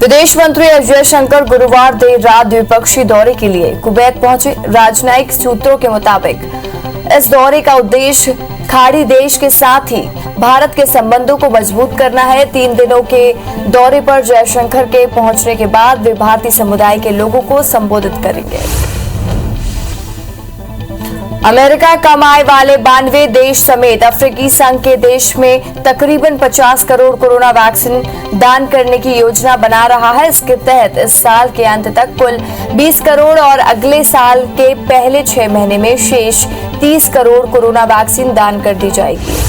विदेश मंत्री एस जयशंकर गुरुवार देर रात द्विपक्षीय दौरे के लिए कुवैत पहुंचे। राजनयिक सूत्रों के मुताबिक इस दौरे का उद्देश्य खाड़ी देश के साथ ही भारत के संबंधों को मजबूत करना है। 3 दिनों के दौरे पर जयशंकर के पहुंचने के बाद वे भारतीय समुदाय के लोगों को संबोधित करेंगे। अमेरिका कमाए वाले 92 देश समेत अफ्रीकी संघ के देश में तकरीबन 50 करोड़ कोरोना वैक्सीन दान करने की योजना बना रहा है। इसके तहत इस साल के अंत तक कुल 20 करोड़ और अगले साल के पहले 6 महीने में शेष 30 करोड़ कोरोना वैक्सीन दान कर दी जाएगी।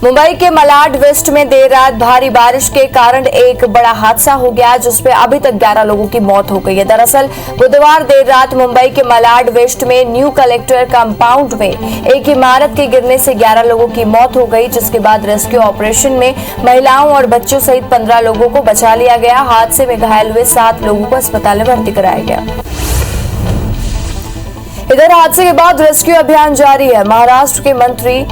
मुंबई के मलाड वेस्ट में देर रात भारी बारिश के कारण एक बड़ा हादसा हो गया, जिसमें अभी तक 11 लोगों की मौत हो गई है। दरअसल बुधवार देर रात मुंबई के मलाड वेस्ट में न्यू कलेक्टर कंपाउंड में एक इमारत के गिरने से 11 लोगों की मौत हो गई, जिसके बाद रेस्क्यू ऑपरेशन में महिलाओं और बच्चों सहित 15 लोगों को बचा लिया गया। हादसे में घायल हुए 7 लोगों को अस्पताल में भर्ती कराया गया। इधर हादसे के बाद रेस्क्यू अभियान जारी है। महाराष्ट्र के मंत्री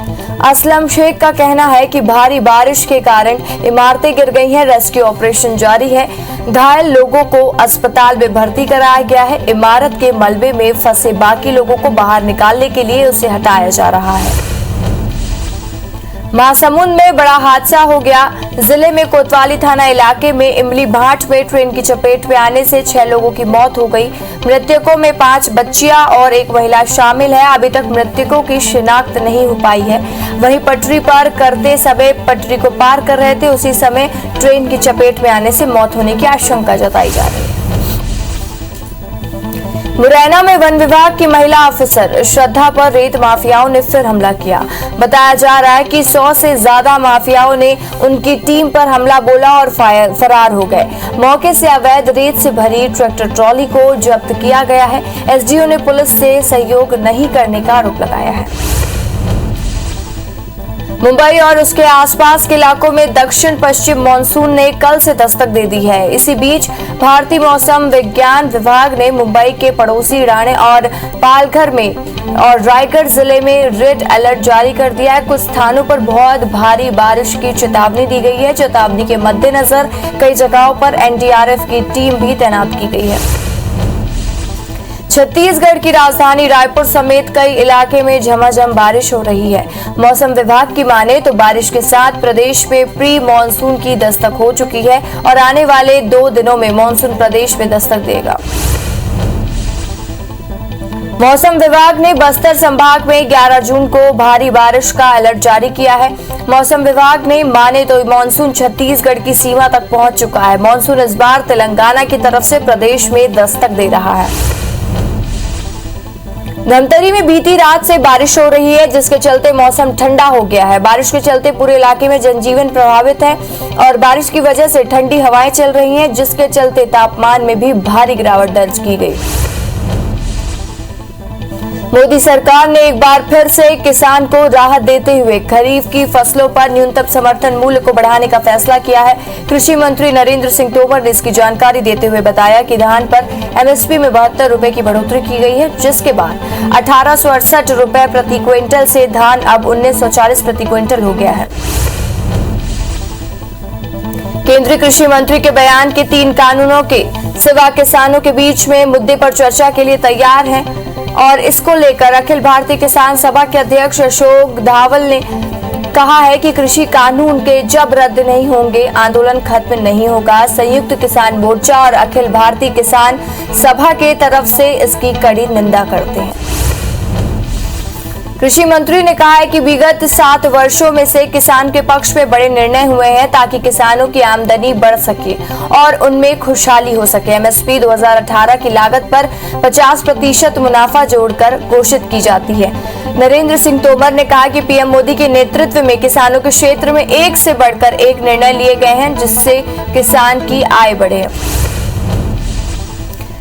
असलम शेख का कहना है कि भारी बारिश के कारण इमारतें गिर गई हैं। रेस्क्यू ऑपरेशन जारी है। घायल लोगों को अस्पताल में भर्ती कराया गया है। इमारत के मलबे में फंसे बाकी लोगों को बाहर निकालने के लिए उसे हटाया जा रहा है। महासमुंद में बड़ा हादसा हो गया। जिले में कोतवाली थाना इलाके में इमली भाट में ट्रेन की चपेट में आने से 6 लोगों की मौत हो गई। मृतकों में 5 बच्चियां और एक महिला शामिल है। अभी तक मृतकों की शिनाख्त नहीं हो पाई है। वहीं पटरी पार करते समय पटरी को पार कर रहे थे, उसी समय ट्रेन की चपेट में आने से मौत होने की आशंका जताई जा रही है। मुरैना में वन विभाग की महिला अफसर श्रद्धा पर रेत माफियाओं ने फिर हमला किया। बताया जा रहा है कि 100 से ज्यादा माफियाओं ने उनकी टीम पर हमला बोला और फरार हो गए। मौके से अवैध रेत से भरी ट्रैक्टर ट्रॉली को जब्त किया गया है। एसडीओ ने पुलिस से सहयोग नहीं करने का आरोप लगाया है। मुंबई और उसके आसपास के इलाकों में दक्षिण पश्चिम मानसून ने कल से दस्तक दे दी है। इसी बीच भारतीय मौसम विज्ञान विभाग ने मुंबई के पड़ोसी राणे और पालघर में और रायगढ़ जिले में रेड अलर्ट जारी कर दिया है। कुछ स्थानों पर बहुत भारी बारिश की चेतावनी दी गई है। चेतावनी के मद्देनजर कई जगहों पर एनडीआरएफ की टीम भी तैनात की गई है। छत्तीसगढ़ की राजधानी रायपुर समेत कई इलाके में झमाझम बारिश हो रही है। मौसम विभाग की माने तो बारिश के साथ प्रदेश में प्री मानसून की दस्तक हो चुकी है और आने वाले 2 दिनों में मानसून प्रदेश में दस्तक देगा। मौसम विभाग ने बस्तर संभाग में 11 जून को भारी बारिश का अलर्ट जारी किया है। मौसम विभाग ने माने तो मानसून छत्तीसगढ़ की सीमा तक पहुंच चुका है। मानसून इस बार तेलंगाना की तरफ से प्रदेश में दस्तक दे रहा है। धमतरी में बीती रात से बारिश हो रही है, जिसके चलते मौसम ठंडा हो गया है। बारिश के चलते पूरे इलाके में जनजीवन प्रभावित है और बारिश की वजह से ठंडी हवाएं चल रही हैं, जिसके चलते तापमान में भी भारी गिरावट दर्ज की गई। मोदी सरकार ने एक बार फिर से किसान को राहत देते हुए खरीफ की फसलों पर न्यूनतम समर्थन मूल्य को बढ़ाने का फैसला किया है। कृषि मंत्री नरेंद्र सिंह तोमर ने इसकी जानकारी देते हुए बताया कि धान पर एमएसपी में 72 रुपए की बढ़ोतरी की गई है, जिसके बाद 1868 रुपए प्रति क्विंटल से धान अब 1940 प्रति क्विंटल हो गया है। केंद्रीय कृषि मंत्री के बयान के 3 कानूनों के सिवा किसानों के बीच में मुद्दे पर चर्चा के लिए तैयार हैं और इसको लेकर अखिल भारतीय किसान सभा के अध्यक्ष अशोक धावल ने कहा है कि कृषि कानून के जब रद्द नहीं होंगे आंदोलन खत्म नहीं होगा। संयुक्त किसान मोर्चा और अखिल भारतीय किसान सभा के तरफ से इसकी कड़ी निंदा करते हैं। कृषि मंत्री ने कहा है कि विगत 7 वर्षों में से किसान के पक्ष में बड़े निर्णय हुए हैं ताकि किसानों की आमदनी बढ़ सके और उनमें खुशहाली हो सके। एमएसपी 2018 की लागत पर 50% मुनाफा जोड़कर घोषित की जाती है। नरेंद्र सिंह तोमर ने कहा कि पीएम मोदी के नेतृत्व में किसानों के क्षेत्र में एक से बढ़कर एक निर्णय लिए गए हैं, जिससे किसान की आय बढ़े।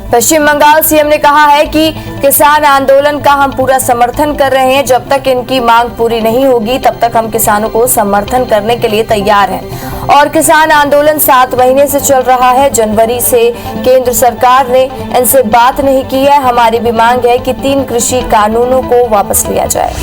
पश्चिम बंगाल सीएम ने कहा है कि किसान आंदोलन का हम पूरा समर्थन कर रहे हैं। जब तक इनकी मांग पूरी नहीं होगी तब तक हम किसानों को समर्थन करने के लिए तैयार हैं। और किसान आंदोलन 7 महीने से चल रहा है। जनवरी से केंद्र सरकार ने इनसे बात नहीं की है। हमारी भी मांग है कि 3 कृषि कानूनों को वापस लिया जाए।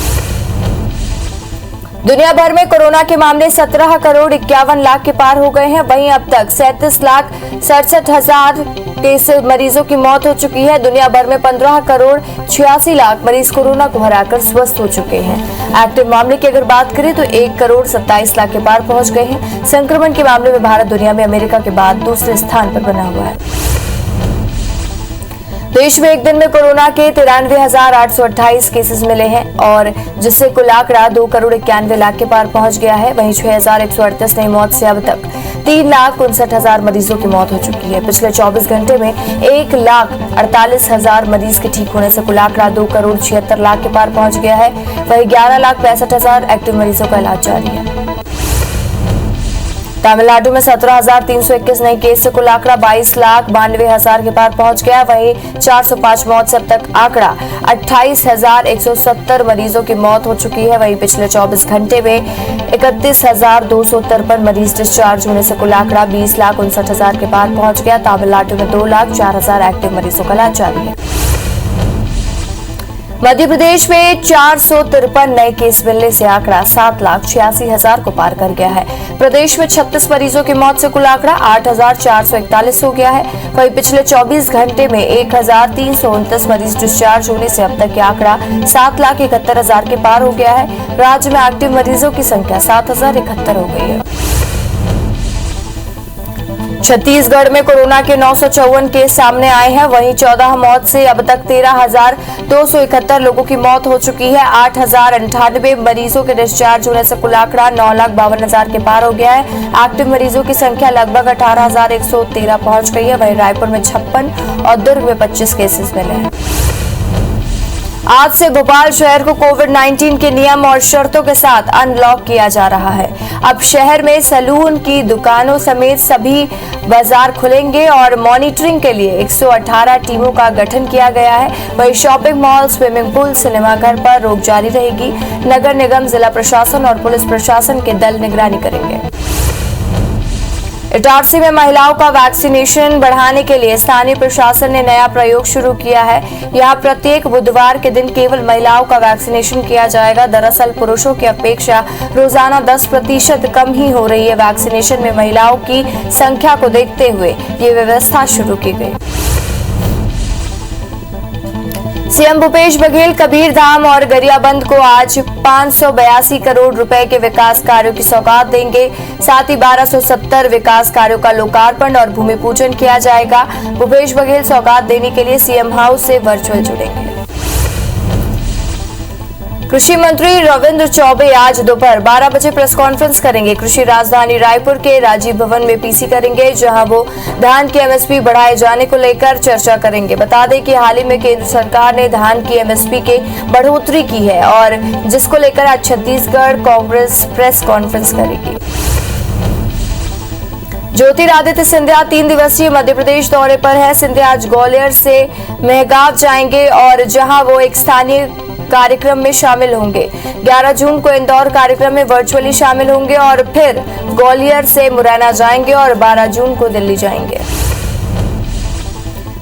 दुनिया भर में कोरोना के मामले 17 करोड़ 51 लाख के पार हो गए हैं। वहीं अब तक 37,67,000 मरीजों की मौत हो चुकी है। दुनिया भर में 15 करोड़ 86 लाख मरीज कोरोना को हराकर स्वस्थ हो चुके हैं। एक्टिव मामले की अगर बात करें तो 1 करोड़ 27 लाख के पार पहुंच गए हैं। संक्रमण के मामले में भारत दुनिया में अमेरिका के बाद दूसरे स्थान पर बना हुआ है। देश में एक दिन में कोरोना के 93,828 केसेस मिले हैं और जिससे कुल आंकड़ा 2 करोड़ 91 लाख के पार पहुंच गया है। वहीं 6,138 नई मौत से अब तक 3,59,000 मरीजों की मौत हो चुकी है। पिछले 24 घंटे में 1,48,000 मरीज के ठीक होने से कुल आंकड़ा 2 करोड़ 76 लाख के पार पहुंच गया है। वहीं 11,65,000 एक्टिव मरीजों का इलाज जारी है। तमिलनाडु में 17,321 नए केस से कुल आंकड़ा 22,92,000 के पार पहुंच गया। वहीं 405 मौत से अब तक आंकड़ा 28,170 मरीजों की मौत हो चुकी है। वहीं पिछले 24 घंटे में 31,253 मरीज डिस्चार्ज होने से कुल आंकड़ा 20,59,000 के पार पहुंच गया। तमिलनाडु में 2,04,000 एक्टिव मरीजों का इलाज जारी है। मध्य प्रदेश में 453 नए केस मिलने से आंकड़ा 7,86,000 को पार कर गया है। प्रदेश में 36 मरीजों की मौत से कुल आंकड़ा 8,441 हो गया है। वहीं पिछले 24 घंटे में 1,329 मरीज डिस्चार्ज होने से अब तक आंकड़ा 7,71,000 के पार हो गया है। राज्य में एक्टिव मरीजों की संख्या 7,071 हो गई है। छत्तीसगढ़ में कोरोना के 954 केस सामने आए हैं। वहीं 14 मौत से अब तक 13,271 लोगों की मौत हो चुकी है। 8,098 मरीजों के डिस्चार्ज होने से कुल आंकड़ा 9,52,000 के पार हो गया है। एक्टिव मरीजों की संख्या लगभग 18,113 पहुंच गई है। वहीं रायपुर में 56 और दुर्ग में 25 केसेस मिले हैं। आज से भोपाल शहर को कोविड-19 के नियम और शर्तों के साथ अनलॉक किया जा रहा है। अब शहर में सैलून की दुकानों समेत सभी बाजार खुलेंगे और मॉनिटरिंग के लिए 118 टीमों का गठन किया गया है। वहीं शॉपिंग मॉल, स्विमिंग पूल, सिनेमाघर पर रोक जारी रहेगी। नगर निगम, जिला प्रशासन और पुलिस प्रशासन के दल निगरानी करेंगे। इटारसी में महिलाओं का वैक्सीनेशन बढ़ाने के लिए स्थानीय प्रशासन ने नया प्रयोग शुरू किया है। यहां प्रत्येक बुधवार के दिन केवल महिलाओं का वैक्सीनेशन किया जाएगा। दरअसल पुरुषों की अपेक्षा रोजाना 10% कम ही हो रही है। वैक्सीनेशन में महिलाओं की संख्या को देखते हुए ये व्यवस्था शुरू की गई। सीएम भूपेश बघेल कबीरधाम और गरियाबंद को आज 582 करोड़ रुपए के विकास कार्यों की सौगात देंगे। साथ ही 1270 विकास कार्यों का लोकार्पण और भूमि पूजन किया जाएगा। भूपेश बघेल सौगात देने के लिए सीएम हाउस से वर्चुअल जुड़ेंगे। कृषि मंत्री रविंद्र चौबे आज दोपहर 12 बजे प्रेस कॉन्फ्रेंस करेंगे। कृषि राजधानी रायपुर के राजीव भवन में पीसी करेंगे, जहां वो धान की एमएसपी बढ़ाए जाने को लेकर चर्चा करेंगे। बता दें कि हाल ही में केंद्र सरकार ने धान की एमएसपी के बढ़ोतरी की है और जिसको लेकर आज छत्तीसगढ़ कांग्रेस प्रेस कॉन्फ्रेंस करेगी। ज्योतिरादित्य सिंधिया 3 दिवसीय मध्य प्रदेश दौरे पर है। सिंधिया आज ग्वालियर से मेहगांव जाएंगे और जहां वो एक स्थानीय कार्यक्रम में शामिल होंगे। 11 जून को इंदौर कार्यक्रम में वर्चुअली शामिल होंगे और फिर ग्वालियर से मुरैना जाएंगे और 12 जून को दिल्ली जाएंगे।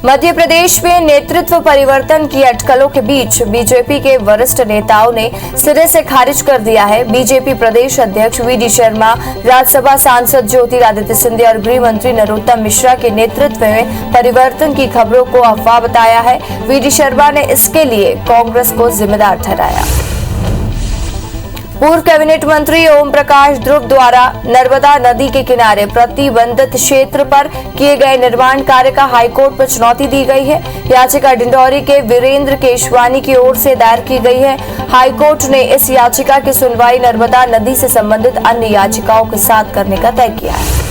मध्य प्रदेश में नेतृत्व परिवर्तन की अटकलों के बीच बीजेपी के वरिष्ठ नेताओं ने सिरे से खारिज कर दिया है। बीजेपी प्रदेश अध्यक्ष वी डी शर्मा, राज्यसभा सांसद ज्योतिरादित्य सिंधिया और गृह मंत्री नरोत्तम मिश्रा के नेतृत्व में परिवर्तन की खबरों को अफवाह बताया है। वी डी शर्मा ने इसके लिए कांग्रेस को जिम्मेदार ठहराया। पूर्व कैबिनेट मंत्री ओम प्रकाश ध्रुव द्वारा नर्मदा नदी के किनारे प्रतिबंधित क्षेत्र पर किए गए निर्माण कार्य का हाईकोर्ट में चुनौती दी गई है। याचिका डिंडौरी के वीरेंद्र केशवानी की ओर से दायर की गई है। हाईकोर्ट ने इस याचिका की सुनवाई नर्मदा नदी से संबंधित अन्य याचिकाओं के साथ करने का तय किया है।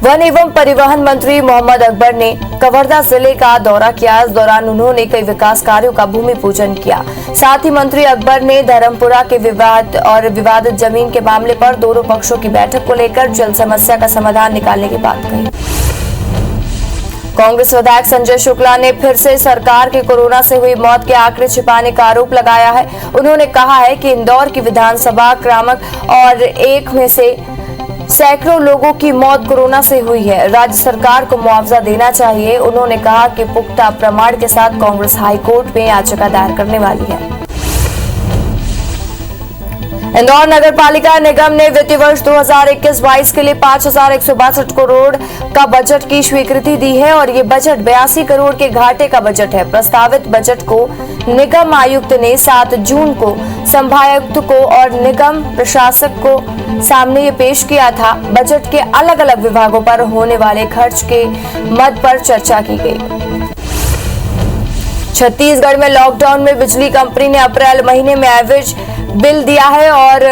वन एवं परिवहन मंत्री मोहम्मद अकबर ने कवर्धा जिले का दौरा किया। इस दौरान उन्होंने कई विकास कार्यों का भूमि पूजन किया। साथ ही मंत्री अकबर ने धर्मपुरा के विवादित जमीन के मामले पर दोनों पक्षों की बैठक को लेकर जल्द समस्या का समाधान निकालने की बात कही। कांग्रेस विधायक संजय शुक्ला ने फिर से सरकार की कोरोना से हुई मौत के आंकड़े छिपाने का आरोप लगाया है। उन्होंने कहा है कि इंदौर की विधानसभा क्रामक और एक में से सैकड़ों लोगों की मौत कोरोना से हुई है। राज्य सरकार को मुआवजा देना चाहिए। उन्होंने कहा कि पुख्ता प्रमाण के साथ कांग्रेस हाईकोर्ट में याचिका दायर करने वाली है। इंदौर नगर पालिका निगम ने वित्तीय वर्ष 2021-22 के लिए 5,162 करोड़ का बजट की स्वीकृति दी है और ये बजट 82 करोड़ के घाटे का बजट है। प्रस्तावित बजट को निगम आयुक्त ने 7 जून को संभागायुक्त को और निगम प्रशासक को सामने ये पेश किया था। बजट के अलग अलग विभागों पर होने वाले खर्च के मद पर चर्चा की गई। छत्तीसगढ़ में लॉकडाउन में बिजली कंपनी ने अप्रैल महीने में एवरेज बिल दिया है और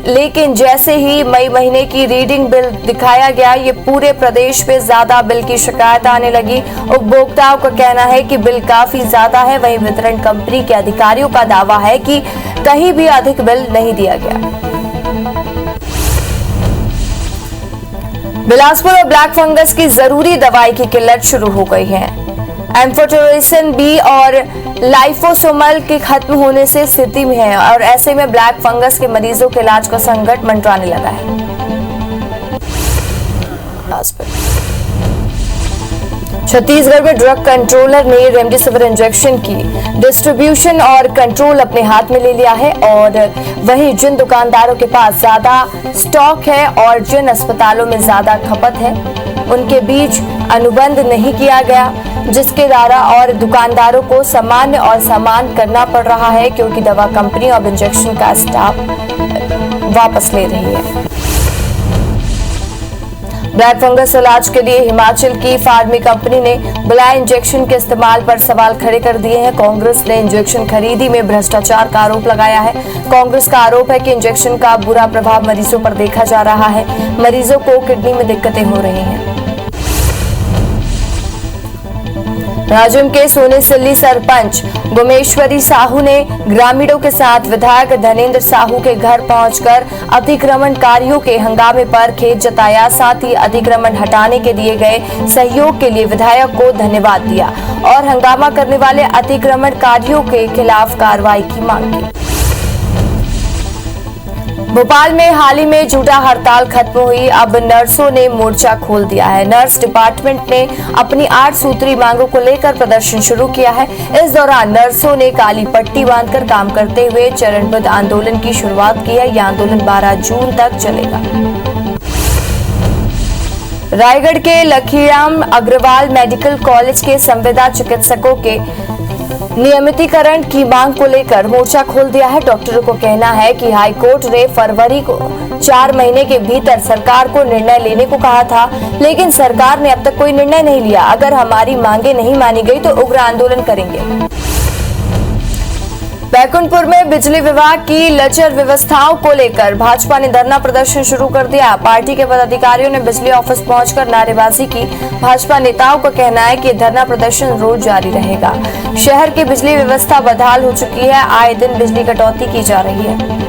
लेकिन जैसे ही मई महीने की रीडिंग बिल दिखाया गया, ये पूरे प्रदेश में ज्यादा बिल की शिकायत आने लगी। उपभोक्ताओं का कहना है कि बिल काफी ज्यादा है। वहीं वितरण कंपनी के अधिकारियों का दावा है कि कहीं भी अधिक बिल नहीं दिया गया। बिलासपुर में ब्लैक फंगस की जरूरी दवाई की किल्लत शुरू हो गई है। एम्फोटेरेसिन बी और लाइफोसोमल के खत्म होने से स्थिति में है और ऐसे में ब्लैक फंगस के मरीजों के इलाज का संकट मंडराने लगा है। छत्तीसगढ़ में ड्रग कंट्रोलर ने रेमडेसिविर इंजेक्शन की डिस्ट्रीब्यूशन और कंट्रोल अपने हाथ में ले लिया है और वहीं जिन दुकानदारों के पास ज्यादा स्टॉक है और जिन अस्पतालों में ज्यादा खपत है, उनके बीच अनुबंध नहीं किया गया, जिसके द्वारा और दुकानदारों को सामान्य और सामान करना पड़ रहा है क्योंकि दवा कंपनी अब इंजेक्शन का स्टॉक वापस ले रही है। ब्लैक फंगस इलाज के लिए हिमाचल की फार्मी कंपनी ने बुलाए इंजेक्शन के इस्तेमाल पर सवाल खड़े कर दिए हैं। कांग्रेस ने इंजेक्शन खरीदी में भ्रष्टाचार का आरोप लगाया है। कांग्रेस का आरोप है कि इंजेक्शन का बुरा प्रभाव मरीजों पर देखा जा रहा है। मरीजों को किडनी में दिक्कतें हो रही हैं। राजिम के सोनेसिल्ली सरपंच गुमेश्वरी साहू ने ग्रामीणों के साथ विधायक धनेन्द्र साहू के घर पहुंचकर अतिक्रमणकारियों के हंगामे पर खेद जताया। साथ ही अतिक्रमण हटाने के दिए गए सहयोग के लिए विधायक को धन्यवाद दिया और हंगामा करने वाले अतिक्रमणकारियों के खिलाफ कार्रवाई की मांग की। भोपाल में हाल ही में जूडा हड़ताल खत्म हुई। अब नर्सों ने मोर्चा खोल दिया है। नर्स डिपार्टमेंट ने अपनी 8 सूत्री मांगों को लेकर प्रदर्शन शुरू किया है। इस दौरान नर्सों ने काली पट्टी बांधकर काम करते हुए चरणबद्ध आंदोलन की शुरुआत की है। यह आंदोलन 12 जून तक चलेगा। रायगढ़ के लखीराम अग्रवाल मेडिकल कॉलेज के संविदा चिकित्सकों के नियमितीकरण की मांग को लेकर मोर्चा खोल दिया है। डॉक्टरों को कहना है कि हाईकोर्ट ने फरवरी को 4 महीने के भीतर सरकार को निर्णय लेने को कहा था, लेकिन सरकार ने अब तक कोई निर्णय नहीं लिया। अगर हमारी मांगे नहीं मानी गई तो उग्र आंदोलन करेंगे। बैकुंठपुर में बिजली विभाग की लचर व्यवस्थाओं को लेकर भाजपा ने धरना प्रदर्शन शुरू कर दिया। पार्टी के पदाधिकारियों ने बिजली ऑफिस पहुंचकर नारेबाजी की। भाजपा नेताओं का कहना है कि धरना प्रदर्शन रोज जारी रहेगा। शहर की बिजली व्यवस्था बदहाल हो चुकी है। आए दिन बिजली कटौती की जा रही है।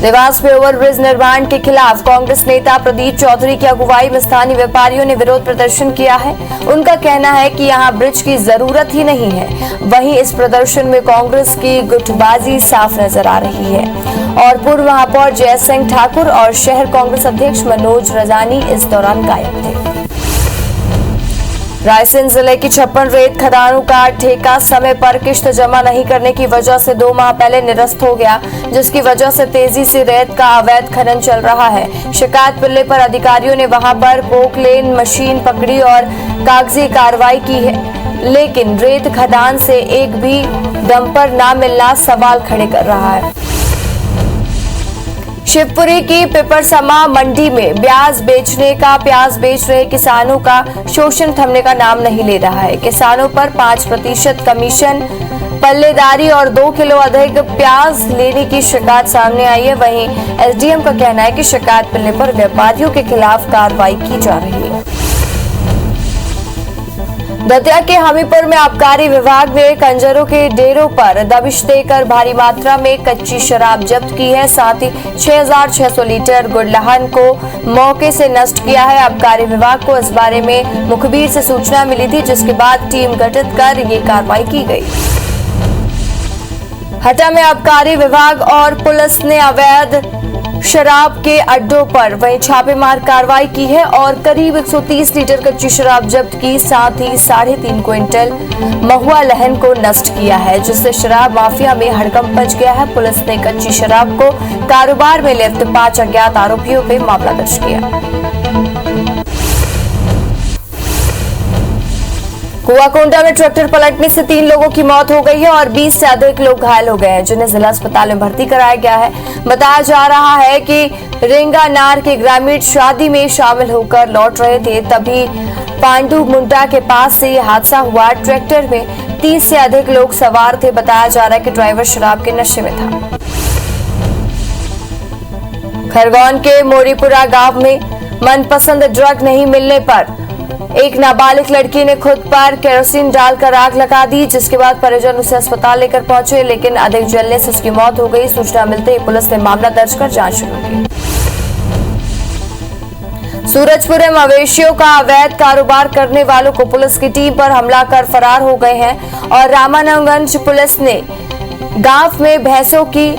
देवास में ओवरब्रिज निर्माण के खिलाफ कांग्रेस नेता प्रदीप चौधरी की अगुवाई में स्थानीय व्यापारियों ने विरोध प्रदर्शन किया है। उनका कहना है कि यहां ब्रिज की जरूरत ही नहीं है। वहीं इस प्रदर्शन में कांग्रेस की गुटबाजी साफ नजर आ रही है और पूर्व महापौर जयसिंह ठाकुर और शहर कांग्रेस अध्यक्ष मनोज रजानी इस दौरान गायब थे। रायसेन जिले की 56 रेत खदानों का ठेका समय पर किश्त जमा नहीं करने की वजह से 2 माह पहले निरस्त हो गया, जिसकी वजह से तेजी से रेत का अवैध खनन चल रहा है। शिकायत मिलने पर अधिकारियों ने वहां पर पोकलेन मशीन पकड़ी और कागजी कार्रवाई की है, लेकिन रेत खदान से एक भी डंपर न मिलना सवाल खड़े कर रहा है। शिवपुरी की पिपरसमा मंडी में प्याज बेच रहे किसानों का शोषण थमने का नाम नहीं ले रहा है। किसानों पर 5% कमीशन, पल्लेदारी और 2 किलो अधिक प्याज लेने की शिकायत सामने आई है। वहीं एसडीएम का कहना है कि शिकायत मिलने पर व्यापारियों के खिलाफ कार्रवाई की जा रही है। दतिया के हमीरपुर में आबकारी विभाग ने कंजरों के डेरों पर दबिश देकर भारी मात्रा में कच्ची शराब जब्त की है। साथ ही 6,600 लीटर गुड़लहन को मौके से नष्ट किया है। आबकारी विभाग को इस बारे में मुखबिर से सूचना मिली थी, जिसके बाद टीम गठित कर ये कार्रवाई की गई। हटा में आबकारी विभाग और पुलिस ने अवैध शराब के अड्डों पर वहीं छापेमार कार्रवाई की है और करीब 130 लीटर कच्ची शराब जब्त की, साथ ही 3.5 क्विंटल महुआ लहन को नष्ट किया है, जिससे शराब माफिया में हड़कंप मच गया है। पुलिस ने कच्ची शराब को कारोबार में लिप्त 5 अज्ञात आरोपियों पे मामला दर्ज किया। कुआकोंडा में ट्रैक्टर पलटने से 3 लोगों की मौत हो गई है और 20 से अधिक लोग घायल हो गए हैं, जिन्हें जिला अस्पताल में भर्ती कराया गया है। बताया जा रहा है कि रेंगानार के ग्रामीण शादी में शामिल होकर लौट रहे थे, तभी पांडु मुंडा के पास से यह हादसा हुआ। ट्रैक्टर में 30 से अधिक लोग सवार थे। बताया जा रहा है कि ड्राइवर शराब के नशे में था। खरगोन के मोरीपुरा गांव में मनपसंद ड्रग नहीं मिलने पर एक नाबालिग लड़की ने खुद पर केरोसिन डालकर आग लगा दी, जिसके बाद परिजन उसे अस्पताल लेकर पहुंचे, लेकिन अधिक जलने से उसकी मौत हो गई। सूचना मिलते ही पुलिस ने मामला दर्ज कर जांच शुरू की। सूरजपुर में मवेशियों का अवैध कारोबार करने वालों को पुलिस की टीम पर हमला कर फरार हो गए हैं और रामानंदगंज पुलिस ने गांव में भैंसों की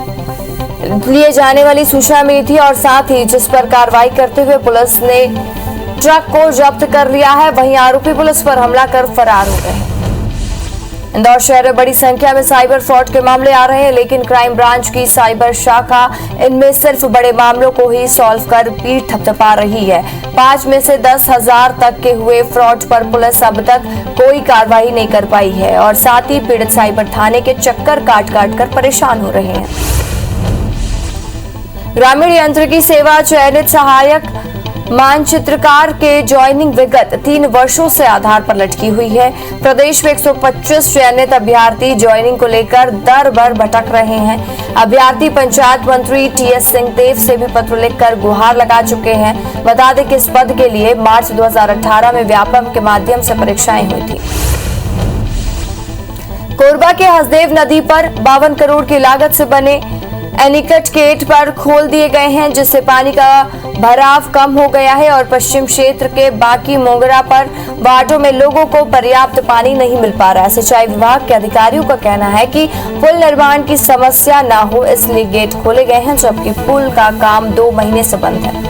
लिए जाने वाली सूचना मिली थी और साथ ही जिस पर कार्रवाई करते हुए पुलिस ने ट्रक को जब्त कर लिया है। वहीं आरोपी पुलिस पर हमला कर फरार हो गए हैं। इंदौर शहर में बड़ी संख्या में साइबर फ्रॉड के मामले आ रहे हैं, लेकिन क्राइम ब्रांच की साइबर शाखा इनमें सिर्फ बड़े मामलों को ही सॉल्व कर पीठ थपथपा रही है। 5 में से 10,000 तक के हुए फ्रॉड पर पुलिस अब तक कोई कार्रवाई नहीं कर पाई है और साथ ही पीड़ित साइबर थाने के चक्कर काट काट कर परेशान हो रहे हैं। ग्रामीण यांत्रिकी सेवा चयनित सहायक मानचित्रकार के ज्वाइनिंग विगत 3 वर्षों से आधार पर लटकी हुई है। प्रदेश में 125 चयनित अभ्यर्थी ज्वाइनिंग को लेकर दर भर भटक रहे हैं। अभ्यर्थी पंचायत मंत्री टीएस सिंहदेव से भी पत्र लिखकर गुहार लगा चुके हैं। बता दें कि इस पद के लिए मार्च 2018 में व्यापम के माध्यम से परीक्षाएं हुई थी। कोरबा के हसदेव नदी पर 52 करोड़ की लागत से बने एनीकट गेट पर खोल दिए गए हैं, जिससे पानी का भराव कम हो गया है और पश्चिम क्षेत्र के बाकी मोगरा पर वार्डों में लोगों को पर्याप्त पानी नहीं मिल पा रहा है। सिंचाई विभाग के अधिकारियों का कहना है कि पुल निर्माण की समस्या न हो, इसलिए गेट खोले गए हैं, जबकि पुल का काम 2 महीने से बंद है।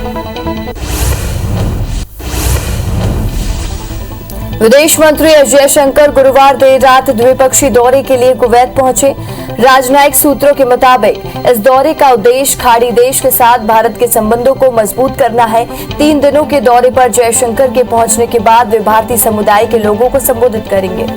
विदेश मंत्री एस जयशंकर गुरुवार देर रात द्विपक्षीय दौरे के लिए कुवैत पहुंचे। राजनयिक सूत्रों के मुताबिक इस दौरे का उद्देश्य खाड़ी देश के साथ भारत के संबंधों को मजबूत करना है। 3 दिनों के दौरे पर जयशंकर के पहुंचने के बाद वे भारतीय समुदाय के लोगों को संबोधित करेंगे।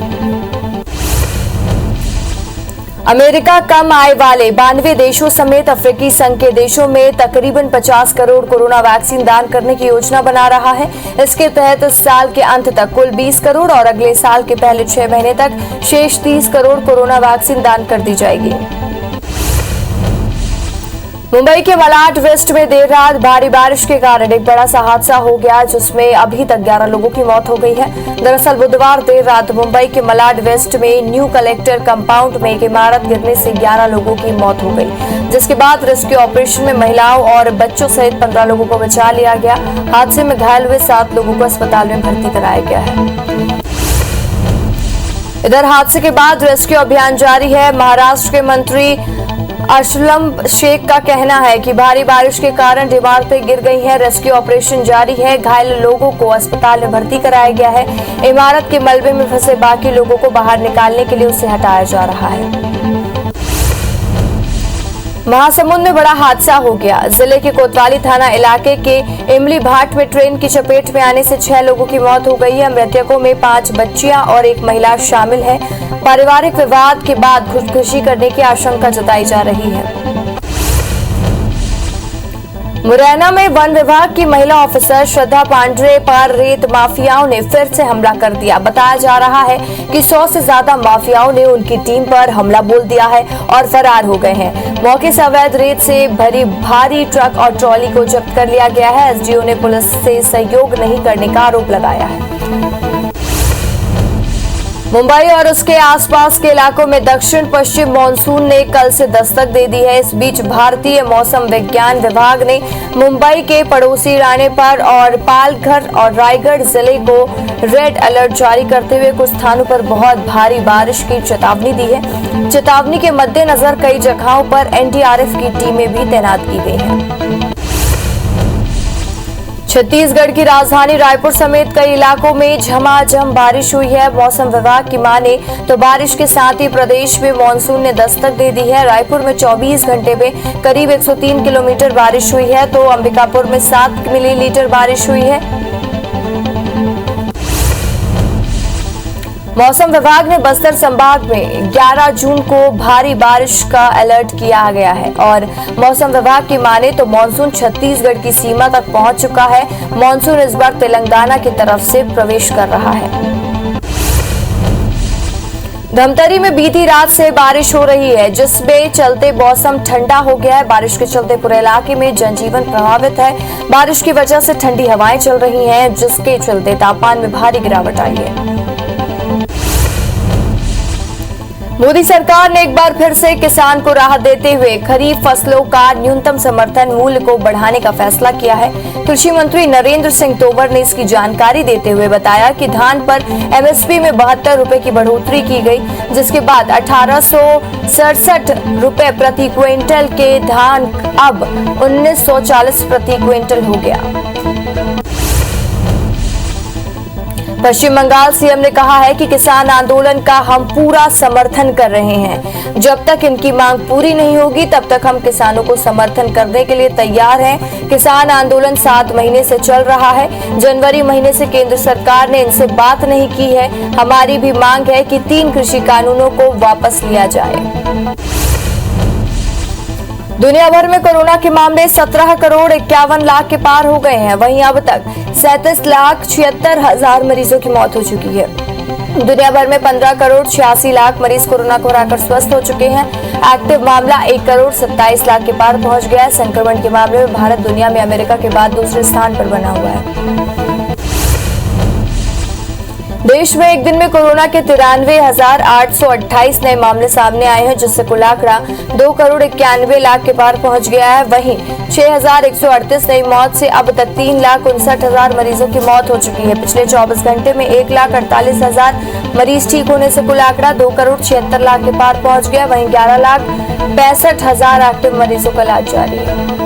अमेरिका कम आय वाले 92 देशों समेत अफ्रीकी संघ के देशों में तकरीबन 50 करोड़ कोरोना वैक्सीन दान करने की योजना बना रहा है। इसके तहत इस साल के अंत तक कुल 20 करोड़ और अगले साल के पहले 6 महीने तक शेष 30 करोड़ कोरोना वैक्सीन दान कर दी जाएगी। मुंबई के मलाड वेस्ट में देर रात भारी बारिश के कारण एक बड़ा सा हादसा हो गया, जिसमें अभी तक 11 लोगों की मौत हो गई है। दरअसल बुधवार देर रात मुंबई के मलाड वेस्ट में न्यू कलेक्टर कंपाउंड में एक इमारत गिरने से 11 लोगों की मौत हो गई, जिसके बाद रेस्क्यू ऑपरेशन में महिलाओं और बच्चों सहित 15 लोगों को बचा लिया गया। हादसे में घायल हुए 7 लोगों को अस्पताल में भर्ती कराया गया है। इधर हादसे के बाद रेस्क्यू अभियान जारी है। महाराष्ट्र के मंत्री असलम शेख का कहना है कि भारी बारिश के कारण इमारतें गिर गई हैं। रेस्क्यू ऑपरेशन जारी है। घायल लोगों को अस्पताल में भर्ती कराया गया है। इमारत के मलबे में फंसे बाकी लोगों को बाहर निकालने के लिए उसे हटाया जा रहा है। महासमुंद में बड़ा हादसा हो गया। जिले के कोतवाली थाना इलाके के इमली भाट में ट्रेन की चपेट में आने से 6 लोगों की मौत हो गई है। मृतकों में 5 बच्चियां और 1 महिला शामिल है। पारिवारिक विवाद के बाद खुदकुशी करने की आशंका जताई जा रही है। मुरैना में वन विभाग की महिला ऑफिसर श्रद्धा पांडे पर रेत माफियाओं ने फिर से हमला कर दिया। बताया जा रहा है कि 100 से ज्यादा माफियाओं ने उनकी टीम पर हमला बोल दिया है और फरार हो गए हैं। मौके से अवैध रेत से भरी भारी ट्रक और ट्रॉली को जब्त कर लिया गया है। एसडीओ ने पुलिस से सहयोग नहीं करने का आरोप लगाया है। मुंबई और उसके आसपास के इलाकों में दक्षिण पश्चिम मानसून ने कल से दस्तक दे दी है। इस बीच भारतीय मौसम विज्ञान विभाग ने मुंबई के पड़ोसी रानीपत और पालघर और रायगढ़ जिले को रेड अलर्ट जारी करते हुए कुछ स्थानों पर बहुत भारी बारिश की चेतावनी दी है। चेतावनी के मद्देनजर कई जगहों पर एनडीआरएफ की टीमें भी तैनात की गई हैं। छत्तीसगढ़ की राजधानी रायपुर समेत कई इलाकों में झमाझम बारिश हुई है। मौसम विभाग की माने तो बारिश के साथ ही प्रदेश में मानसून ने दस्तक दे दी है। रायपुर में 24 घंटे में करीब 103 किलोमीटर बारिश हुई है तो अंबिकापुर में 7 मिलीमीटर बारिश हुई है। मौसम विभाग ने बस्तर संभाग में 11 जून को भारी बारिश का अलर्ट किया गया है और मौसम विभाग की माने तो मानसून छत्तीसगढ़ की सीमा तक पहुंच चुका है। मानसून इस बार तेलंगाना की तरफ से प्रवेश कर रहा है। धमतरी में बीती रात से बारिश हो रही है जिसके चलते मौसम ठंडा हो गया है। बारिश के चलते पूरे इलाके में जनजीवन प्रभावित है। बारिश की वजह से ठंडी हवाएं चल रही हैं जिसके चलते तापमान में भारी गिरावट आई है। मोदी सरकार ने एक बार फिर से किसान को राहत देते हुए खरीफ फसलों का न्यूनतम समर्थन मूल्य को बढ़ाने का फैसला किया है। कृषि मंत्री नरेंद्र सिंह तोमर ने इसकी जानकारी देते हुए बताया कि धान पर एमएसपी में 72 रुपए की बढ़ोतरी की गई जिसके बाद 1867 रुपए प्रति क्विंटल के धान अब 1940 प्रति क्विंटल हो गया। पश्चिम बंगाल सीएम ने कहा है कि किसान आंदोलन का हम पूरा समर्थन कर रहे हैं। जब तक इनकी मांग पूरी नहीं होगी तब तक हम किसानों को समर्थन करने के लिए तैयार हैं। किसान आंदोलन 7 महीने से चल रहा है। जनवरी महीने से केंद्र सरकार ने इनसे बात नहीं की है। हमारी भी मांग है कि 3 कृषि कानूनों को वापस लिया जाए। दुनिया भर में कोरोना के मामले 17 करोड़ 51 लाख के पार हो गए हैं। वहीं अब तक 37,76,000 मरीजों की मौत हो चुकी है। दुनिया भर में 15 करोड़ 86 लाख मरीज कोरोना को हराकर स्वस्थ हो चुके हैं। एक्टिव मामला 1 करोड़ 27 लाख के पार पहुंच गया है। संक्रमण के मामले में भारत दुनिया में अमेरिका के बाद दूसरे स्थान पर बना हुआ है। देश में एक दिन में कोरोना के 93,828 नए मामले सामने आए हैं जिससे कुल आंकड़ा 2 करोड़ 91 लाख के पार पहुंच गया है। वहीं 6,138 नई मौत से अब तक 3,59,000 मरीजों की मौत हो चुकी है। पिछले 24 घंटे में 1,48,000 मरीज ठीक होने से कुल आंकड़ा 2 करोड़ 76 लाख के पार पहुंच गया। वहीं 11,65,000 एक्टिव मरीजों का इलाज जारी है।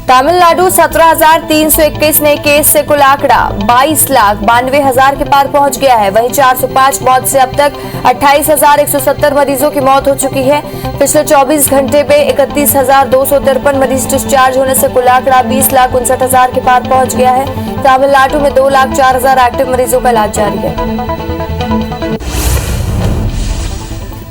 तमिलनाडु 17,321 नए केस से कुल आंकड़ा 22,92,000 के पार पहुंच गया है। वहीं 405 मौत से अब तक 28,170 मरीजों की मौत हो चुकी है। पिछले 24 घंटे में 31,253 मरीज डिस्चार्ज होने से कुल आंकड़ा 20,59,000 के पार पहुंच गया है। तमिलनाडु में 2,04,000 एक्टिव मरीजों का इलाज जारी है।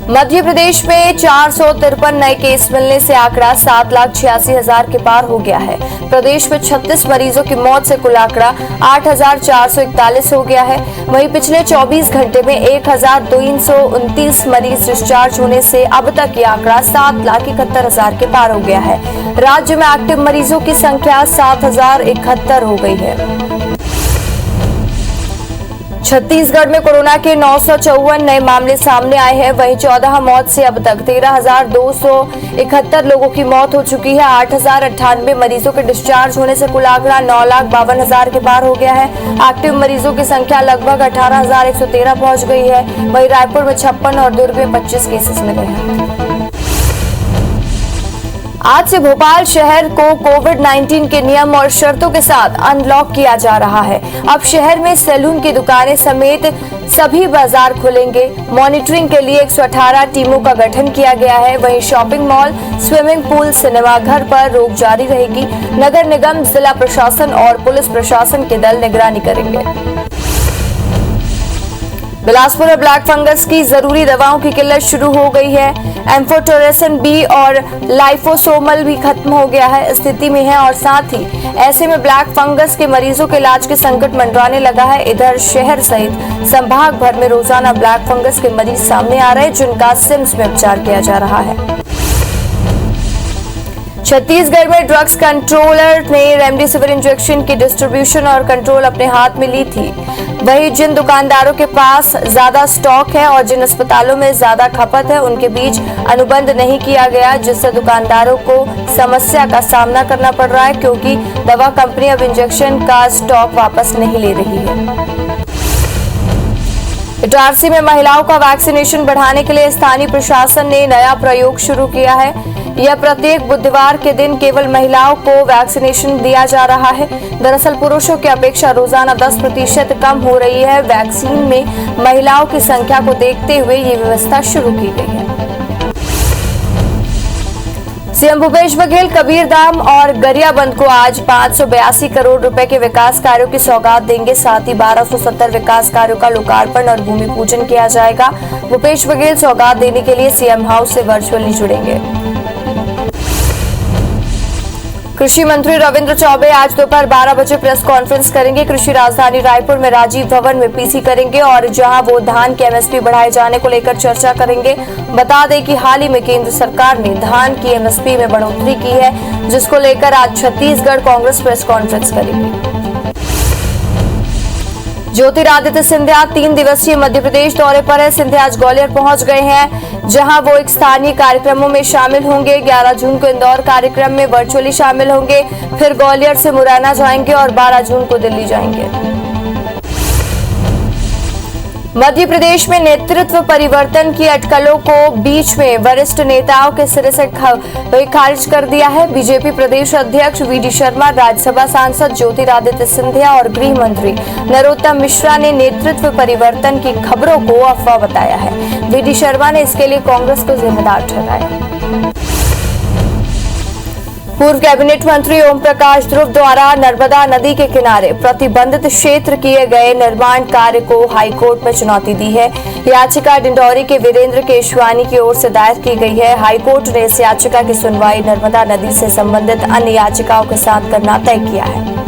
मध्य प्रदेश में 453 नए केस मिलने से आंकड़ा 7,86,000 के पार हो गया है। प्रदेश में 36 मरीजों की मौत से कुल आंकड़ा 8,441 हो गया है। वहीं पिछले 24 घंटे में 1,229 मरीज डिस्चार्ज होने से अब तक ये आंकड़ा 7,71,000 के पार हो गया है। राज्य में एक्टिव मरीजों की संख्या 7,071 हो गई है। छत्तीसगढ़ में कोरोना के 954 नए मामले सामने आए हैं। वहीं 14 मौत से अब तक 13,271 लोगों की मौत हो चुकी है। 8,098 मरीजों के डिस्चार्ज होने से कुल आंकड़ा 9,52,000 के पार हो गया है। एक्टिव मरीजों की संख्या लगभग 18,113 पहुंच गई है। वहीं रायपुर में 56 और दुर्ग में 25 केसेस मिले हैं। आज से भोपाल शहर को कोविड-19 के नियम और शर्तों के साथ अनलॉक किया जा रहा है। अब शहर में सैलून की दुकानें समेत सभी बाजार खुलेंगे। मॉनिटरिंग के लिए 118 टीमों का गठन किया गया है। वहीं shopping mall, swimming pool, cinema घर पर रोक जारी रहेगी। नगर निगम, जिला प्रशासन और पुलिस प्रशासन के दल निगरानी करेंगे। बिलासपुर में ब्लैक फंगस की जरूरी दवाओं की किल्लत शुरू हो गई है। एम्फोटेरेसिन बी और लाइफोसोमल भी खत्म हो गया है स्थिति में है और साथ ही ऐसे में ब्लैक फंगस के मरीजों के इलाज के संकट मंडराने लगा है। इधर शहर सहित संभाग भर में रोजाना ब्लैक फंगस के मरीज सामने आ रहे हैं जिनका सिम्स में उपचार किया जा रहा है। छत्तीसगढ़ में ड्रग्स कंट्रोलर ने रेमडेसिविर इंजेक्शन की डिस्ट्रीब्यूशन और कंट्रोल अपने हाथ में ली थी। वहीं जिन दुकानदारों के पास ज्यादा स्टॉक है और जिन अस्पतालों में ज्यादा खपत है उनके बीच अनुबंध नहीं किया गया जिससे दुकानदारों को समस्या का सामना करना पड़ रहा है क्योंकि दवा कंपनी अब इंजेक्शन का स्टॉक वापस नहीं ले रही है। इटारसी में महिलाओं का वैक्सीनेशन बढ़ाने के लिए स्थानीय प्रशासन ने नया प्रयोग शुरू किया है। यह प्रत्येक बुधवार के दिन केवल महिलाओं को वैक्सीनेशन दिया जा रहा है। दरअसल पुरुषों की अपेक्षा रोजाना 10% कम हो रही है। वैक्सीन में महिलाओं की संख्या को देखते हुए ये व्यवस्था शुरू की गई है। सीएम भूपेश बघेल कबीरधाम और गरियाबंद को आज 582 करोड़ रुपए के विकास कार्यों की सौगात देंगे। साथ ही 1270 विकास कार्यों का लोकार्पण और भूमि पूजन किया जाएगा। भूपेश बघेल सौगात देने के लिए सीएम हाउस से वर्चुअली जुड़ेंगे। कृषि मंत्री रविंद्र चौबे आज दोपहर 12 बजे प्रेस कॉन्फ्रेंस करेंगे। कृषि राजधानी रायपुर में राजीव भवन में पीसी करेंगे और जहां वो धान की एमएसपी बढ़ाए जाने को लेकर चर्चा करेंगे। बता दें कि हाल ही में केंद्र सरकार ने धान की एमएसपी में बढ़ोतरी की है, जिसको लेकर आज छत्तीसगढ़ कांग्रेस प्रेस कॉन्फ्रेंस करेगी। ज्योतिरादित्य सिंधिया 3 दिवसीय मध्य प्रदेश दौरे पर है। सिंधिया आज ग्वालियर पहुंच गए हैं, जहां वो एक स्थानीय कार्यक्रमों में शामिल होंगे। 11 जून को इंदौर कार्यक्रम में वर्चुअली शामिल होंगे, फिर ग्वालियर से मुरैना जाएंगे और 12 जून को दिल्ली जाएंगे। मध्य प्रदेश में नेतृत्व परिवर्तन की अटकलों को बीच में वरिष्ठ नेताओं के सिरे से खारिज कर दिया है। बीजेपी प्रदेश अध्यक्ष वीडी शर्मा, राज्यसभा सांसद ज्योतिरादित्य सिंधिया और गृह मंत्री नरोत्तम मिश्रा ने नेतृत्व परिवर्तन की खबरों को अफवाह बताया है। वीडी शर्मा ने इसके लिए कांग्रेस को जिम्मेदार ठहराया। पूर्व कैबिनेट मंत्री ओम प्रकाश ध्रुव द्वारा नर्मदा नदी के किनारे प्रतिबंधित क्षेत्र किए गए निर्माण कार्य को हाईकोर्ट में चुनौती दी है। याचिका डिंडौरी के वीरेंद्र केशवानी की ओर से दायर की गई है। हाईकोर्ट ने इस याचिका की सुनवाई नर्मदा नदी से संबंधित अन्य याचिकाओं के साथ करना तय किया है।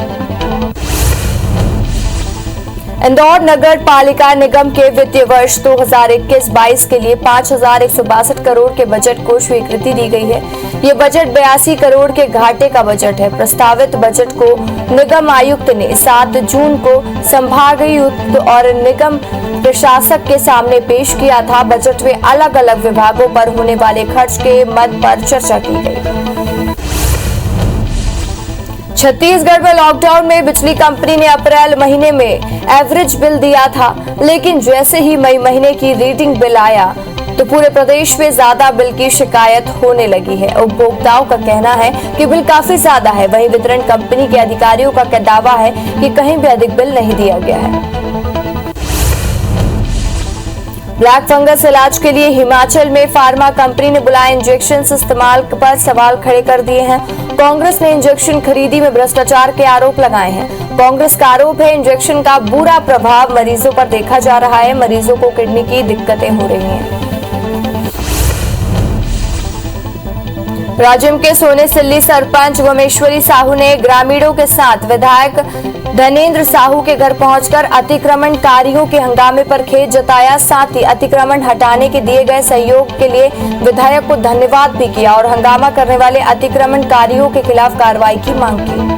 इंदौर नगर पालिका निगम के वित्तीय वर्ष 2021-22 के लिए 5,162 करोड़ के बजट को स्वीकृति दी गई है। ये बजट 82 करोड़ के घाटे का बजट है। प्रस्तावित बजट को निगम आयुक्त ने 7 जून को संभागायुक्त और निगम प्रशासक के सामने पेश किया था। बजट में अलग अलग विभागों पर होने वाले खर्च के मद पर चर्चा की गई। छत्तीसगढ़ में लॉकडाउन में बिजली कंपनी ने अप्रैल महीने में एवरेज बिल दिया था, लेकिन जैसे ही मई महीने की रीडिंग बिल आया तो पूरे प्रदेश में ज्यादा बिल की शिकायत होने लगी है। उपभोक्ताओं का कहना है कि बिल काफी ज्यादा है। वहीं वितरण कंपनी के अधिकारियों का दावा है कि कहीं भी अधिक बिल नहीं दिया गया है। ब्लैक फंगस इलाज के लिए हिमाचल में फार्मा कंपनी ने बुलाए इंजेक्शन इस्तेमाल पर सवाल खड़े कर दिए हैं। कांग्रेस ने इंजेक्शन खरीदी में भ्रष्टाचार के आरोप लगाए हैं। कांग्रेस का आरोप है इंजेक्शन का बुरा प्रभाव मरीजों पर देखा जा रहा है। मरीजों को किडनी की दिक्कतें हो रही हैं। राजिम के सोने सिल्ली सरपंच वमेश्वरी साहू ने ग्रामीणों के साथ विधायक धनेन्द्र साहू के घर पहुंचकर अतिक्रमणकारियों के हंगामे पर खेद जताया। साथ ही अतिक्रमण हटाने के दिए गए सहयोग के लिए विधायक को धन्यवाद भी किया और हंगामा करने वाले अतिक्रमणकारियों के खिलाफ कार्रवाई की मांग की।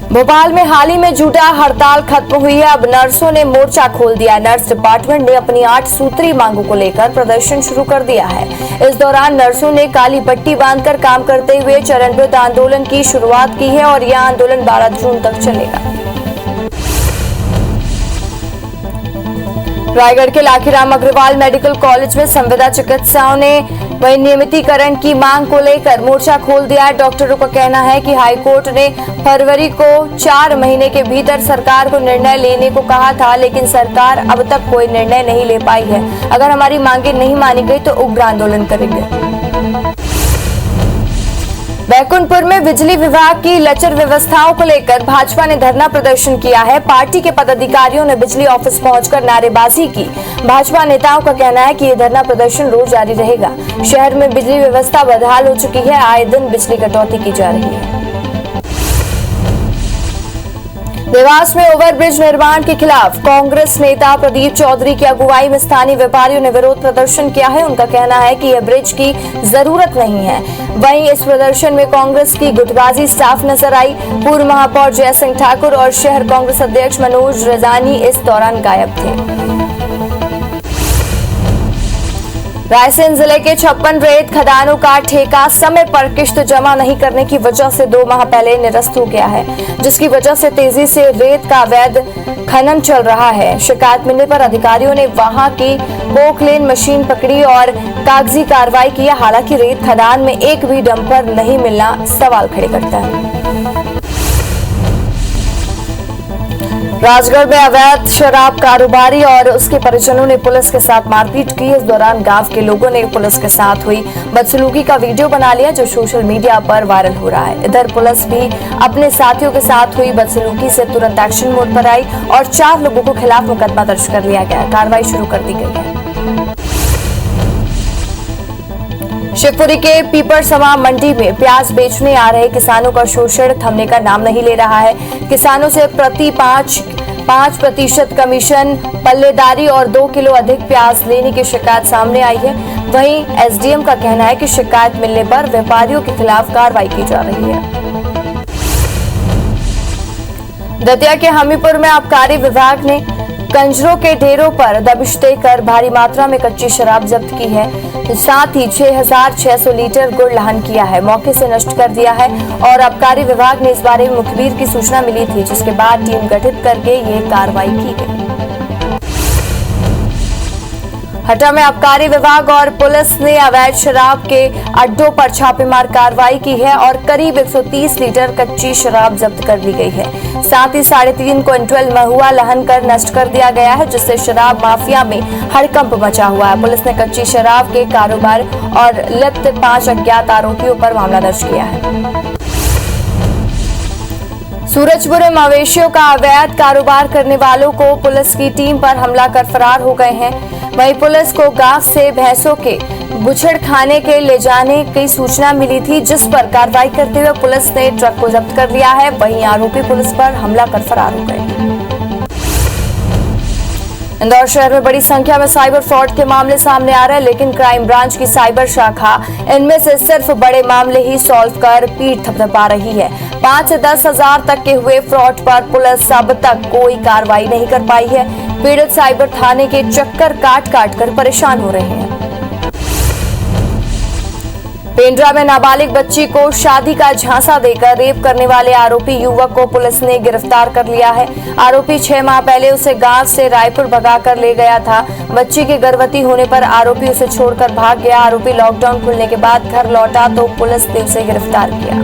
भोपाल में हाल ही में झूठा हड़ताल खत्म हुई है। अब नर्सों ने मोर्चा खोल दिया। नर्स डिपार्टमेंट ने अपनी 8 सूत्री मांगों को लेकर प्रदर्शन शुरू कर दिया है। इस दौरान नर्सों ने काली पट्टी बांधकर काम करते हुए चरणबद्ध आंदोलन की शुरुआत की है और यह आंदोलन 12 जून तक चलेगा। रायगढ़ के लाखीराम अग्रवाल मेडिकल कॉलेज में संविदा चिकित्साओं ने वही नियमितीकरण की मांग को लेकर मोर्चा खोल दिया है। डॉक्टरों का कहना है कि हाईकोर्ट ने फरवरी को 4 महीने के भीतर सरकार को निर्णय लेने को कहा था, लेकिन सरकार अब तक कोई निर्णय नहीं ले पाई है। अगर हमारी मांगे नहीं मानी गई तो उग्र आंदोलन करेंगे। बैकुंठपुर में बिजली विभाग की लचर व्यवस्थाओं को लेकर भाजपा ने धरना प्रदर्शन किया है। पार्टी के पदाधिकारियों ने बिजली ऑफिस पहुंचकर नारेबाजी की। भाजपा नेताओं का कहना है कि ये धरना प्रदर्शन रोज जारी रहेगा। शहर में बिजली व्यवस्था बदहाल हो चुकी है। आए दिन बिजली कटौती की जा रही है। देवास में ओवरब्रिज निर्माण के खिलाफ कांग्रेस नेता प्रदीप चौधरी की अगुवाई में स्थानीय व्यापारियों ने विरोध प्रदर्शन किया है। उनका कहना है कि यह ब्रिज की जरूरत नहीं है। वहीं इस प्रदर्शन में कांग्रेस की गुटबाजी स्टाफ नजर आई। पूर्व महापौर जय सिंह ठाकुर और शहर कांग्रेस अध्यक्ष मनोज रजानी इस दौरान गायब थे। रायसेन जिले के 56 रेत खदानों का ठेका समय पर किश्त जमा नहीं करने की वजह से 2 माह पहले निरस्त हो गया है, जिसकी वजह से तेजी से रेत का अवैध खनन चल रहा है। शिकायत मिलने पर अधिकारियों ने वहां की पोकलेन मशीन पकड़ी और कागजी कार्रवाई की। हालांकि रेत खदान में एक भी डंपर नहीं मिलना सवाल खड़े करता है। राजगढ़ में अवैध शराब कारोबारी और उसके परिजनों ने पुलिस के साथ मारपीट की। इस दौरान गांव के लोगों ने पुलिस के साथ हुई बदसलूकी का वीडियो बना लिया, जो सोशल मीडिया पर वायरल हो रहा है। इधर पुलिस भी अपने साथियों के साथ हुई बदसलूकी से तुरंत एक्शन मोड पर आई और 4 लोगों को खिलाफ मुकदमा दर्ज कर लिया गया। कार्रवाई शुरू कर दी गई है। शिवपुरी के पीपरसवा मंडी में प्याज बेचने आ रहे किसानों का शोषण थमने का नाम नहीं ले रहा है। किसानों से प्रति 5% कमीशन, पल्लेदारी और 2 किलो अधिक प्याज लेने की शिकायत सामने आई है। वहीं एसडीएम का कहना है कि शिकायत मिलने पर व्यापारियों के खिलाफ कार्रवाई की जा रही है। दतिया के हमीरपुर में आबकारी विभाग ने कंजरों के ढेरों पर दबिश देकर भारी मात्रा में कच्ची शराब जब्त की है। साथ ही 6600 लीटर गुड़ लहन किया है, मौके से नष्ट कर दिया है। और आबकारी विभाग ने इस बारे में मुखबिर की सूचना मिली थी, जिसके बाद टीम गठित करके ये कार्रवाई की गई। हटा में आबकारी विभाग और पुलिस ने अवैध शराब के अड्डों पर छापेमार कार्रवाई की है और करीब 130 लीटर कच्ची शराब जब्त कर ली गई है। साथ ही 3.5 क्विंटल महुआ लहन कर नष्ट कर दिया गया है, जिससे शराब माफिया में हड़कंप मचा हुआ है। पुलिस ने कच्ची शराब के कारोबार और लिप्त 5 अज्ञात आरोपियों पर मामला दर्ज किया है। सूरजपुर में मवेशियों का अवैध कारोबार करने वालों को पुलिस की टीम पर हमला कर फरार हो गए हैं। वहीं पुलिस को गांव से भैंसों के बुछड़ खाने के ले जाने की सूचना मिली थी, जिस पर कार्रवाई करते हुए पुलिस ने ट्रक को जब्त कर लिया है। वहीं आरोपी पुलिस पर हमला कर फरार हो गए। इंदौर शहर में बड़ी संख्या में साइबर फ्रॉड के मामले सामने आ रहे हैं, लेकिन क्राइम ब्रांच की साइबर शाखा इनमें से सिर्फ बड़े मामले ही सॉल्व कर पीठ थपथपा रही है। 5 से 10 हजार तक के हुए फ्रॉड पर पुलिस अब तक कोई कार्रवाई नहीं कर पाई है। पीड़ित साइबर थाने के चक्कर काट कर परेशान हो रहे हैं। पेंड्रा में नाबालिग बच्ची को शादी का झांसा देकर रेप करने वाले आरोपी युवक को पुलिस ने गिरफ्तार कर लिया है। आरोपी 6 माह पहले उसे गांव से रायपुर भगाकर ले गया था। बच्ची के गर्भवती होने पर आरोपी उसे छोड़कर भाग गया। आरोपी लॉकडाउन खुलने के बाद घर लौटा तो पुलिस ने उसे गिरफ्तार किया।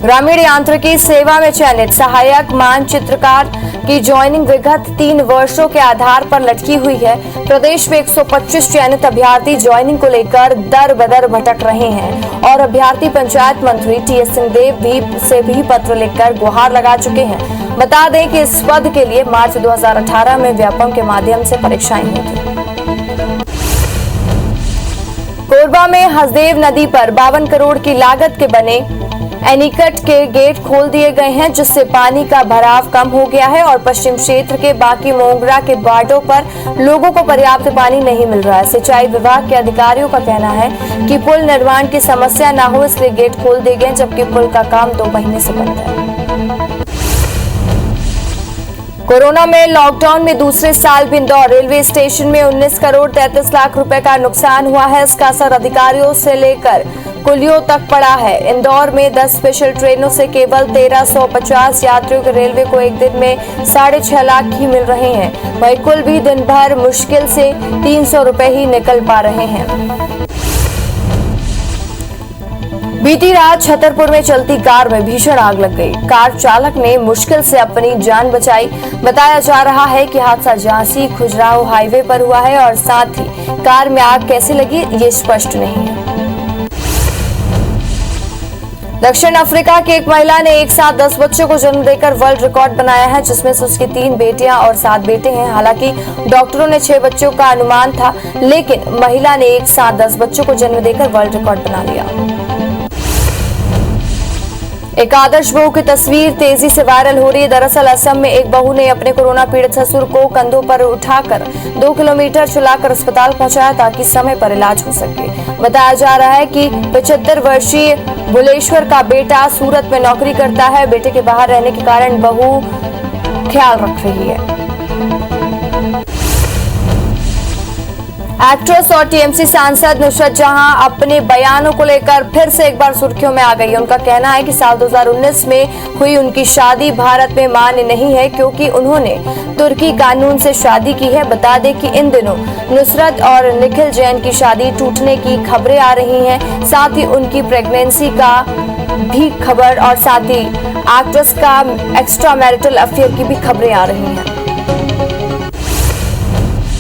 ग्रामीण यांत्रिकी सेवा में चयनित सहायक मानचित्रकार की ज्वाइनिंग विगत 3 वर्षों के आधार पर लटकी हुई है। प्रदेश में 125 चयनित अभ्यर्थी ज्वाइनिंग को लेकर दर बदर भटक रहे हैं और अभ्यर्थी पंचायत मंत्री टीएस सिंहदेव से भी पत्र लिखकर गुहार लगा चुके हैं। बता दें कि इस पद के लिए मार्च 2018 में व्यापम के माध्यम से परीक्षाएं हुई थी। कोरबा में हसदेव नदी पर 52 करोड़ की लागत के बने एनीकट के गेट खोल दिए गए हैं, जिससे पानी का भराव कम हो गया है और पश्चिम क्षेत्र के बाकी मोंगरा के बाटों पर लोगों को पर्याप्त पानी नहीं मिल रहा है। सिंचाई विभाग के अधिकारियों का कहना है कि पुल निर्माण की समस्या न हो, इसलिए गेट खोल दिए गए, जबकि पुल का काम 2 महीने से बंद है। कोरोना में लॉकडाउन में दूसरे साल भी इंदौर रेलवे स्टेशन में 19 करोड़ 33 लाख रुपए का नुकसान हुआ है। इसका असर अधिकारियों से लेकर कुलियों तक पड़ा है। इंदौर में 10 स्पेशल ट्रेनों से केवल 1350 यात्रियों के रेलवे को एक दिन में 6.5 लाख ही मिल रहे हैं। वहीं कुल भी दिन भर मुश्किल से 300 रुपए ही निकल पा रहे हैं। बीती रात छतरपुर में चलती कार में भीषण आग लग गई। कार चालक ने मुश्किल से अपनी जान बचाई। बताया जा रहा है कि हादसा झांसी खुजराहो हाईवे पर हुआ है और साथ ही कार में आग कैसे लगी ये स्पष्ट नहीं है। दक्षिण अफ्रीका की एक महिला ने एक साथ 10 बच्चों को जन्म देकर वर्ल्ड रिकॉर्ड बनाया है, जिसमें से उसकी 3 बेटियां और 7 बेटे हैं। हालांकि डॉक्टरों ने 6 बच्चों का अनुमान था, लेकिन महिला ने एक साथ 10 बच्चों को जन्म देकर वर्ल्ड रिकॉर्ड बना लिया। एक आदर्श बहू की तस्वीर तेजी से वायरल हो रही है। दरअसल असम में एक बहू ने अपने कोरोना पीड़ित ससुर को कंधों पर उठाकर 2 किलोमीटर चलाकर अस्पताल पहुंचाया ताकि समय पर इलाज हो सके। बताया जा रहा है कि 75 वर्षीय बुलेश्वर का बेटा सूरत में नौकरी करता है। बेटे के बाहर रहने के कारण बहू ख्याल रख रही है। एक्ट्रेस और टीएमसी सांसद नुसरत जहां अपने बयानों को लेकर फिर से एक बार सुर्खियों में आ गई है। उनका कहना है कि साल 2019 में हुई उनकी शादी भारत में मान्य नहीं है क्योंकि उन्होंने तुर्की कानून से शादी की है। बता दें कि इन दिनों नुसरत और निखिल जैन की शादी टूटने की खबरें आ रही हैं। साथ ही उनकी प्रेगनेंसी का भी खबर और साथ ही एक्ट्रेस का एक्स्ट्रा मैरिटल अफेयर की भी खबरें आ रही हैं।